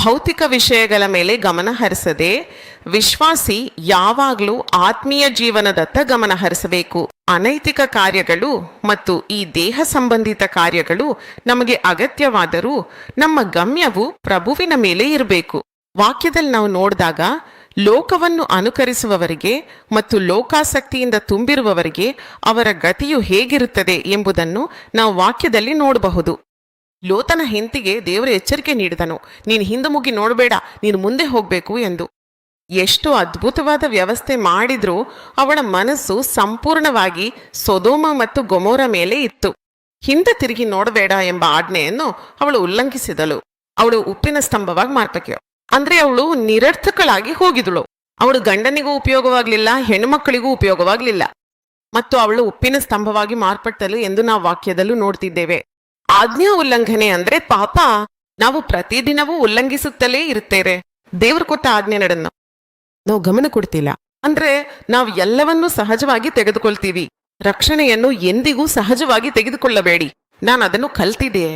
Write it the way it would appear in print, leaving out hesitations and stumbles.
ಭೌತಿಕ ವಿಷಯಗಳ ಮೇಲೆ ಗಮನ ಹರಿಸದೆ ವಿಶ್ವಾಸಿ ಯಾವಾಗಲೂ ಆತ್ಮೀಯ ಜೀವನದತ್ತ ಗಮನ ಹರಿಸಬೇಕು. ಅನೈತಿಕ ಕಾರ್ಯಗಳು ಮತ್ತು ಈ ದೇಹ ಸಂಬಂಧಿತ ಕಾರ್ಯಗಳು ನಮಗೆ ಅಗತ್ಯವಾದರೂ ನಮ್ಮ ಗಮ್ಯವು ಪ್ರಭುವಿನ ಮೇಲೆ ಇರಬೇಕು. ವಾಕ್ಯದಲ್ಲಿ ನಾವು ನೋಡಿದಾಗ ಲೋಕವನ್ನು ಅನುಕರಿಸುವವರಿಗೆ ಮತ್ತು ಲೋಕಾಸಕ್ತಿಯಿಂದ ತುಂಬಿರುವವರಿಗೆ ಅವರ ಗತಿಯು ಹೇಗಿರುತ್ತದೆ ಎಂಬುದನ್ನು ನಾವು ವಾಕ್ಯದಲ್ಲಿ ನೋಡಬಹುದು. ಲೋತನ ಹೆಂಡತಿಗೆ ದೇವರು ಎಚ್ಚರಿಕೆ ನೀಡಿದನು, ನೀನು ಹಿಂದೆ ಮುಗಿ ನೋಡಬೇಡ, ನೀನು ಮುಂದೆ ಹೋಗಬೇಕು ಎಂದು. ಎಷ್ಟು ಅದ್ಭುತವಾದ ವ್ಯವಸ್ಥೆ ಮಾಡಿದ್ರೂ ಅವಳ ಮನಸ್ಸು ಸಂಪೂರ್ಣವಾಗಿ ಸೊದೋಮ ಮತ್ತು ಗೊಮೋರ ಮೇಲೆ ಇತ್ತು. ಹಿಂದೆ ತಿರುಗಿ ನೋಡಬೇಡ ಎಂಬ ಆಜ್ಞೆಯನ್ನು ಅವಳು ಉಲ್ಲಂಘಿಸಿದಳು. ಅವಳು ಉಪ್ಪಿನ ಸ್ತಂಭವಾಗಿ ಮಾರ್ಪಕ್ಕೆ ಅಂದ್ರೆ ಅವಳು ನಿರರ್ಥಕಳಾಗಿ ಹೋಗಿದಳು. ಅವಳು ಗಂಡನಿಗೂ ಉಪಯೋಗವಾಗಲಿಲ್ಲ, ಹೆಣ್ಣುಮಕ್ಕಳಿಗೂ ಉಪಯೋಗವಾಗಲಿಲ್ಲ, ಮತ್ತು ಅವಳು ಉಪ್ಪಿನ ಸ್ತಂಭವಾಗಿ ಮಾರ್ಪಟ್ಟಳು ಎಂದು ನಾವು ವಾಕ್ಯದಲ್ಲೂ ನೋಡ್ತಿದ್ದೇವೆ. ಆಜ್ಞಾ ಉಲ್ಲಂಘನೆ ಅಂದ್ರೆ ಪಾಪ. ನಾವು ಪ್ರತಿದಿನವೂ ಉಲ್ಲಂಘಿಸುತ್ತಲೇ ಇರುತ್ತೇವೆ. ದೇವರು ಕೊಟ್ಟ ಆಜ್ಞೆಗಳನ್ನು ನಾವು ಗಮನ ಕೊಡ್ತಿಲ್ಲ. ಅಂದ್ರೆ ನಾವು ಎಲ್ಲವನ್ನೂ ಸಹಜವಾಗಿ ತೆಗೆದುಕೊಳ್ತೀವಿ. ರಕ್ಷಣೆಯನ್ನು ಎಂದಿಗೂ ಸಹಜವಾಗಿ ತೆಗೆದುಕೊಳ್ಳಬೇಡಿ. ನಾನು ಅದನ್ನು ಕಲ್ತಿದ್ದೆ.